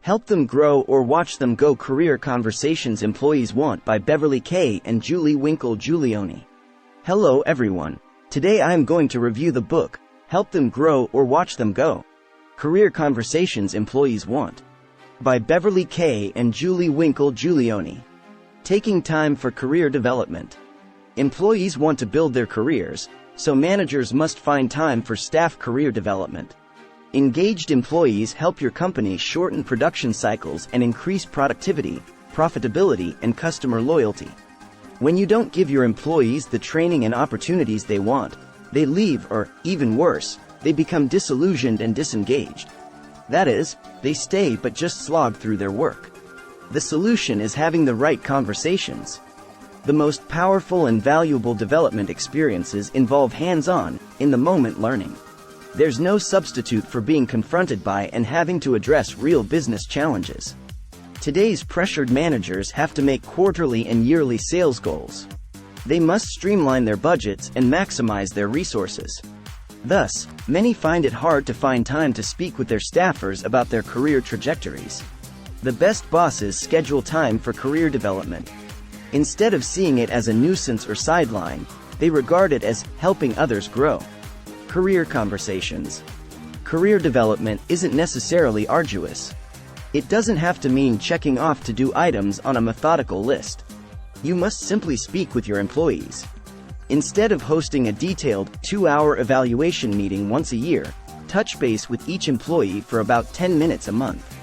Help them grow or watch them go. Career Conversations Employees Want by Beverly Kaye and Winkle Giulioni. Hello everyone. Today I am going to review the book, Help Them Grow or Watch Them Go. Career Conversations Employees Want by Beverly Kaye and Winkle Giulioni. Taking time for career development. Employees want to build their careers, so managers must find time for staff career development. Engaged employees help your company shorten production cycles and increase productivity, profitability, and customer loyalty. When you don't give your employees the training and opportunities they want, they leave or, even worse, they become disillusioned and disengaged. That is, they stay but just slog through their work. The solution is having the right conversations. The most powerful and valuable development experiences involve hands-on, in-the-moment learning. There's no substitute for being confronted by and having to address real business challenges. Today's pressured managers have to make quarterly and yearly sales goals. They must streamline their budgets and maximize their resources. Thus, many find it hard to find time to speak with their staffers about their career trajectories. The best bosses schedule time for career development. Instead of seeing it as a nuisance or sideline, they regard it as helping others grow. Career Conversations. Career development isn't necessarily arduous. It doesn't have to mean checking off to-do items on a methodical list. You must simply speak with your employees. Instead of hosting a detailed, 2-hour evaluation meeting once a year, touch base with each employee for about 10 minutes a month.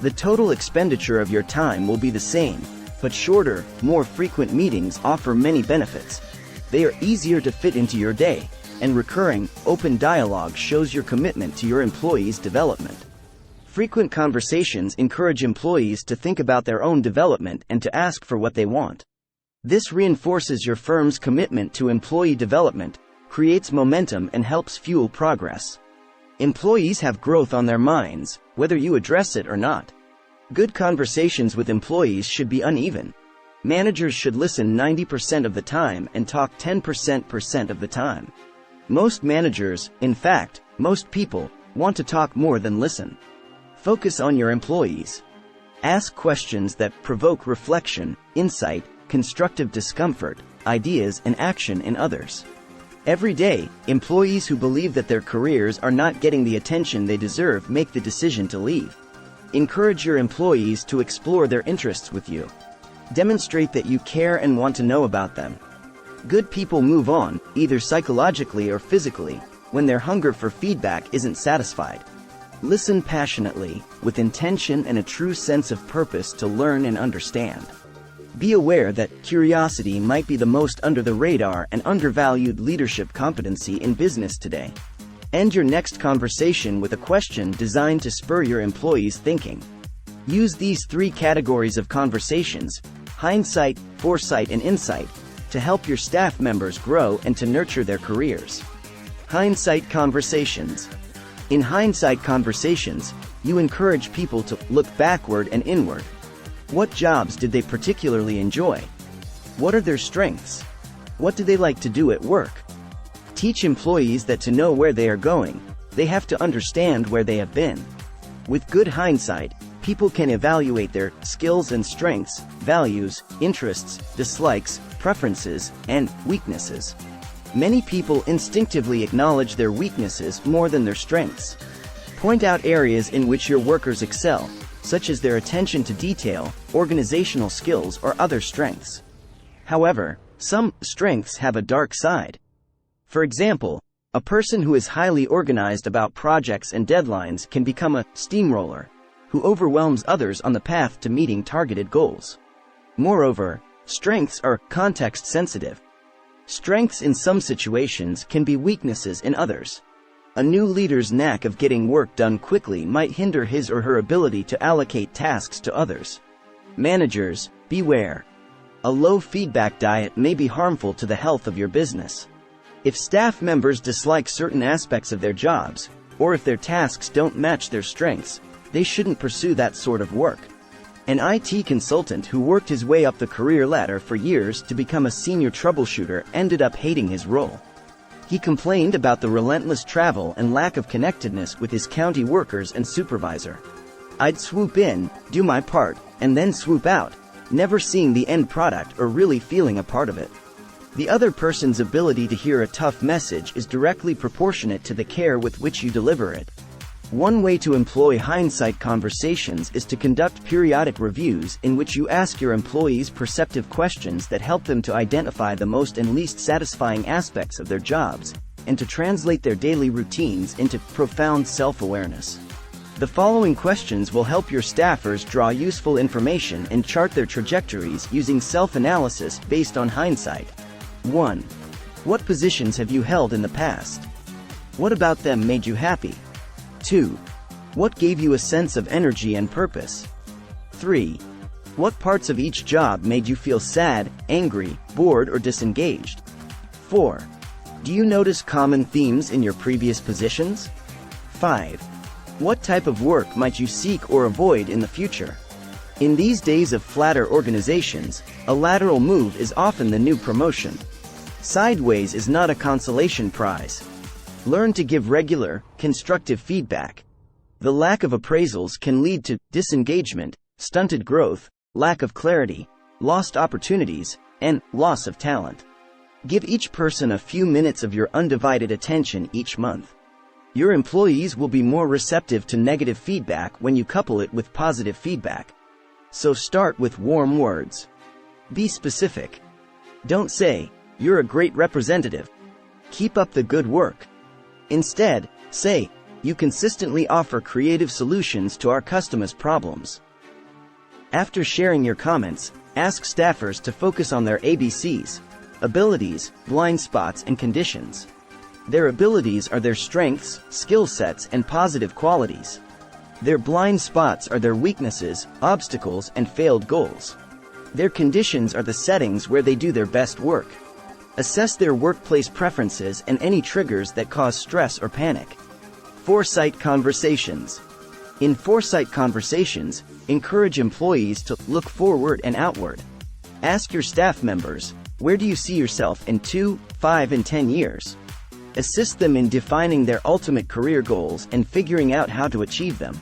The total expenditure of your time will be the same, but shorter, more frequent meetings offer many benefits. They are easier to fit into your day, and recurring, open dialogue shows your commitment to your employees' development. Frequent conversations encourage employees to think about their own development and to ask for what they want. This reinforces your firm's commitment to employee development, creates momentum, and helps fuel progress. Employees have growth on their minds, whether you address it or not. Good conversations with employees should be uneven. Managers should listen 90% of the time and talk 10% of the time. Most managers, in fact, most people, want to talk more than listen. Focus on your employees. Ask questions that provoke reflection, insight, constructive discomfort, ideas, and action in others. Every day, employees who believe that their careers are not getting the attention they deserve make the decision to leave. Encourage your employees to explore their interests with you. Demonstrate that you care and want to know about them. Good people move on, either psychologically or physically, when their hunger for feedback isn't satisfied. Listen passionately, with intention and a true sense of purpose to learn and understand. Be aware that curiosity might be the most under the radar and undervalued leadership competency in business today. End your next conversation with a question designed to spur your employees' thinking. Use these 3 categories of conversations, hindsight, foresight, and insight, to help your staff members grow and to nurture their careers. Hindsight Conversations. In hindsight conversations, you encourage people to look backward and inward. What jobs did they particularly enjoy? What are their strengths? What do they like to do at work? Teach employees that to know where they are going, they have to understand where they have been. With good hindsight, people can evaluate their skills and strengths, values, interests, dislikes, preferences, and weaknesses. Many people instinctively acknowledge their weaknesses more than their strengths. Point out areas in which your workers excel, such as their attention to detail, organizational skills, or other strengths. However, some strengths have a dark side. For example, a person who is highly organized about projects and deadlines can become a steamroller, who overwhelms others on the path to meeting targeted goals. Moreover, strengths are context-sensitive. Strengths in some situations can be weaknesses in others. A new leader's knack of getting work done quickly might hinder his or her ability to allocate tasks to others. Managers, beware. A low feedback diet may be harmful to the health of your business. If staff members dislike certain aspects of their jobs, or if their tasks don't match their strengths, they shouldn't pursue that sort of work. An IT consultant who worked his way up the career ladder for years to become a senior troubleshooter ended up hating his role. He complained about the relentless travel and lack of connectedness with his county workers and supervisor. I'd swoop in, do my part, and then swoop out, never seeing the end product or really feeling a part of it. The other person's ability to hear a tough message is directly proportionate to the care with which you deliver it. One way to employ hindsight conversations is to conduct periodic reviews in which you ask your employees perceptive questions that help them to identify the most and least satisfying aspects of their jobs, and to translate their daily routines into profound self-awareness. The following questions will help your staffers draw useful information and chart their trajectories using self-analysis based on hindsight. 1. What positions have you held in the past? What about them made you happy? 2. What gave you a sense of energy and purpose? 3. What parts of each job made you feel sad, angry, bored, or disengaged? 4. Do you notice common themes in your previous positions? 5. What type of work might you seek or avoid in the future? In these days of flatter organizations, a lateral move is often the new promotion. Sideways is not a consolation prize. Learn to give regular, constructive feedback. The lack of appraisals can lead to disengagement, stunted growth, lack of clarity, lost opportunities, and loss of talent. Give each person a few minutes of your undivided attention each month. Your employees will be more receptive to negative feedback when you couple it with positive feedback. So start with warm words. Be specific. Don't say, "You're a great representative. Keep up the good work." Instead, say, "You consistently offer creative solutions to our customers' problems." After sharing your comments, ask staffers to focus on their ABCs, abilities, blind spots, and conditions. Their abilities are their strengths, skill sets, and positive qualities. Their blind spots are their weaknesses, obstacles, and failed goals. Their conditions are the settings where they do their best work. Assess their workplace preferences and any triggers that cause stress or panic. Foresight conversations. In foresight conversations, encourage employees to look forward and outward. Ask your staff members, where do you see yourself in 2, 5, and 10 years? Assist them in defining their ultimate career goals and figuring out how to achieve them.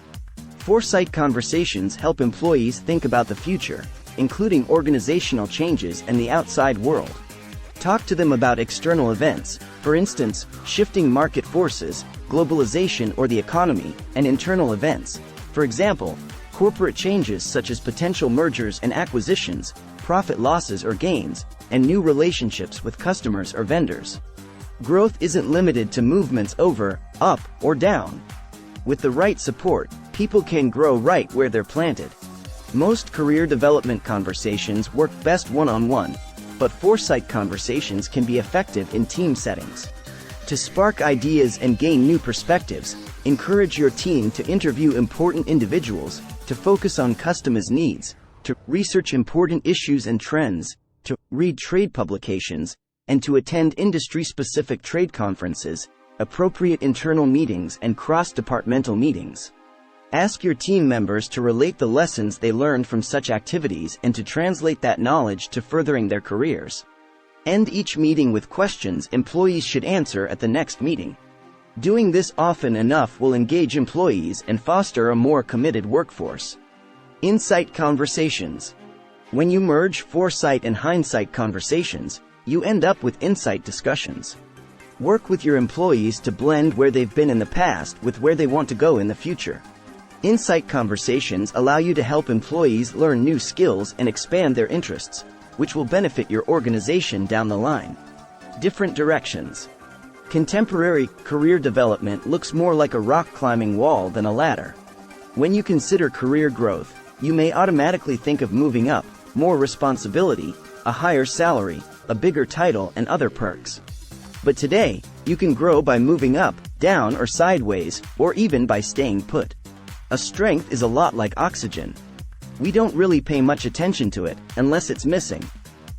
Foresight conversations help employees think about the future, including organizational changes and the outside world. Talk to them about external events, for instance, shifting market forces, globalization or the economy, and internal events, for example, corporate changes such as potential mergers and acquisitions, profit losses or gains, and new relationships with customers or vendors. Growth isn't limited to movements over, up, or down. With the right support, people can grow right where they're planted. Most career development conversations work best one-on-one, but foresight conversations can be effective in team settings. To spark ideas and gain new perspectives, encourage your team to interview important individuals, to focus on customers' needs, to research important issues and trends, to read trade publications, and to attend industry-specific trade conferences, appropriate internal meetings, and cross-departmental meetings. Ask your team members to relate the lessons they learned from such activities and to translate that knowledge to furthering their careers. End each meeting with questions employees should answer at the next meeting. Doing this often enough will engage employees and foster a more committed workforce. Insight conversations. When you merge foresight and hindsight conversations, you end up with insight discussions. Work with your employees to blend where they've been in the past with where they want to go in the future. Insight conversations allow you to help employees learn new skills and expand their interests, which will benefit your organization down the line. Different directions. Contemporary career development looks more like a rock climbing wall than a ladder. When you consider career growth, you may automatically think of moving up, more responsibility, a higher salary, a bigger title, and other perks. But today, you can grow by moving up, down, or sideways, or even by staying put. A strength is a lot like oxygen. We don't really pay much attention to it, unless it's missing.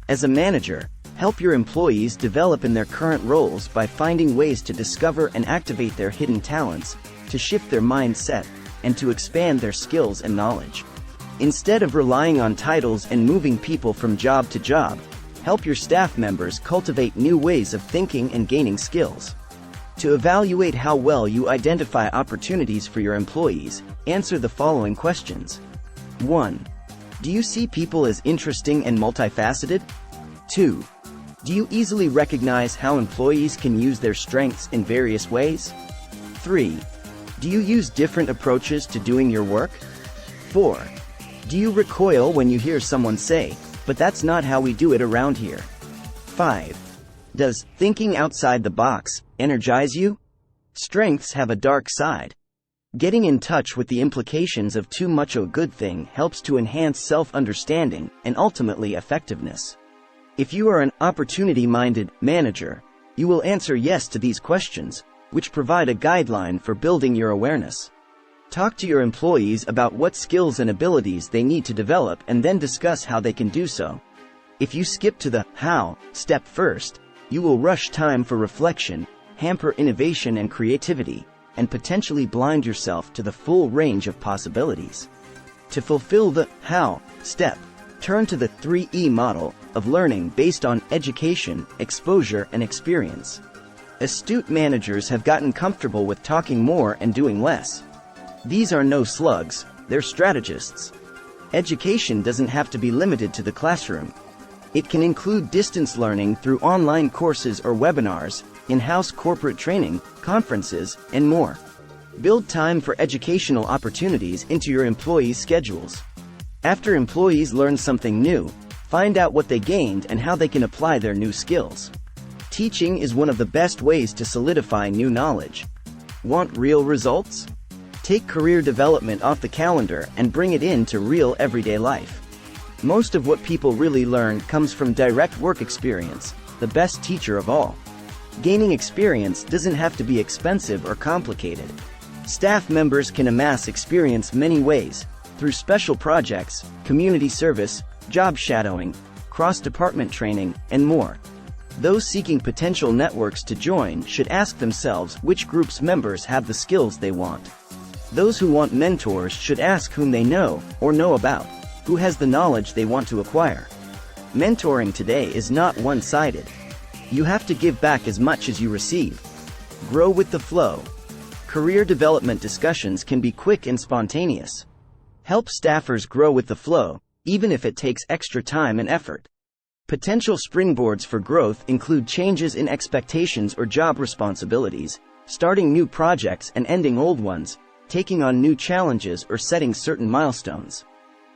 As a manager, help your employees develop in their current roles by finding ways to discover and activate their hidden talents, to shift their mindset, and to expand their skills and knowledge. Instead of relying on titles and moving people from job to job, help your staff members cultivate new ways of thinking and gaining skills. To evaluate how well you identify opportunities for your employees, answer the following questions. 1. Do you see people as interesting and multifaceted? 2. Do you easily recognize how employees can use their strengths in various ways? 3. Do you use different approaches to doing your work? 4. Do you recoil when you hear someone say, "But that's not how we do it around here"? 5. Does thinking outside the box energize you? Strengths have a dark side. Getting in touch with the implications of too much of a good thing helps to enhance self-understanding and ultimately effectiveness. If you are an opportunity-minded manager, you will answer yes to these questions, which provide a guideline for building your awareness. Talk to your employees about what skills and abilities they need to develop and then discuss how they can do so. If you skip to the how step first, you will rush time for reflection, hamper innovation and creativity, and potentially blind yourself to the full range of possibilities. To fulfill the how step, turn to the 3E model of learning based on education, exposure, and experience. Astute managers have gotten comfortable with talking more and doing less. These are no slugs, they're strategists. Education doesn't have to be limited to the classroom. It can include distance learning through online courses or webinars, in-house corporate training, conferences, and more. Build time for educational opportunities into your employees' schedules. After employees learn something new, find out what they gained and how they can apply their new skills. Teaching is one of the best ways to solidify new knowledge. Want real results? Take career development off the calendar and bring it into real everyday life. Most of what people really learn comes from direct work experience, the best teacher of all. Gaining experience doesn't have to be expensive or complicated. Staff members can amass experience many ways, through special projects, community service, job shadowing, cross-department training, and more. Those seeking potential networks to join should ask themselves which group's members have the skills they want. Those who want mentors should ask whom they know or know about, who has the knowledge they want to acquire. Mentoring today is not one-sided. You have to give back as much as you receive. Grow with the flow. Career development discussions can be quick and spontaneous. Help staffers grow with the flow, even if it takes extra time and effort. Potential springboards for growth include changes in expectations or job responsibilities, starting new projects and ending old ones, taking on new challenges or setting certain milestones.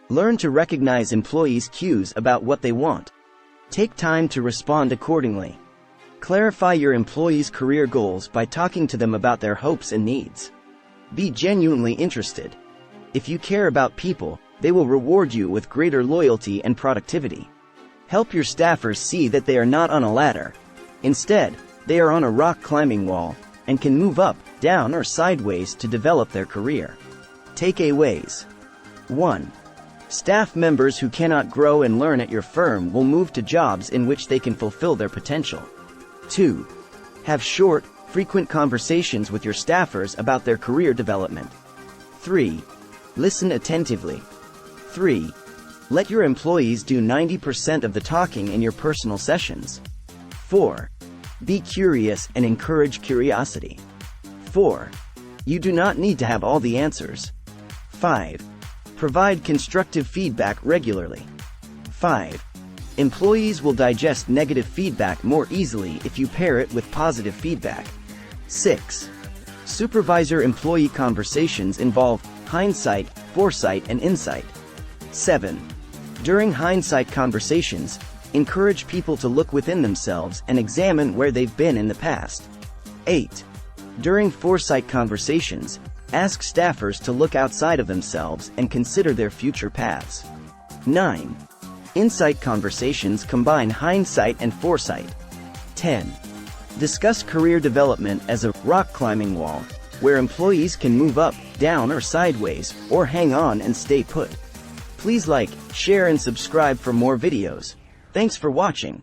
Learn to recognize employees' cues about what they want. Take time to respond accordingly. Clarify your employees' career goals by talking to them about their hopes and needs. Be genuinely interested. If you care about people, they will reward you with greater loyalty and productivity. Help your staffers see that they are not on a ladder. Instead, they are on a rock climbing wall, and can move up, down, or sideways to develop their career. Takeaways. 1. Staff members who cannot grow and learn at your firm will move to jobs in which they can fulfill their potential. 2. Have short, frequent conversations with your staffers about their career development. 3. Listen attentively. 3. Let your employees do 90% of the talking in your personal sessions. 4. Be curious and encourage curiosity. 4. You do not need to have all the answers. 5. Provide constructive feedback regularly. 5. Employees will digest negative feedback more easily if you pair it with positive feedback. 6. Supervisor-employee conversations involve hindsight, foresight, and insight. 7. During hindsight conversations, encourage people to look within themselves and examine where they've been in the past. 8. During foresight conversations, ask staffers to look outside of themselves and consider their future paths. 9. Insight conversations combine hindsight and foresight. 10. Discuss career development as a rock climbing wall, where employees can move up, down, or sideways, or hang on and stay put. Please like, share, and subscribe for more videos. Thanks for watching.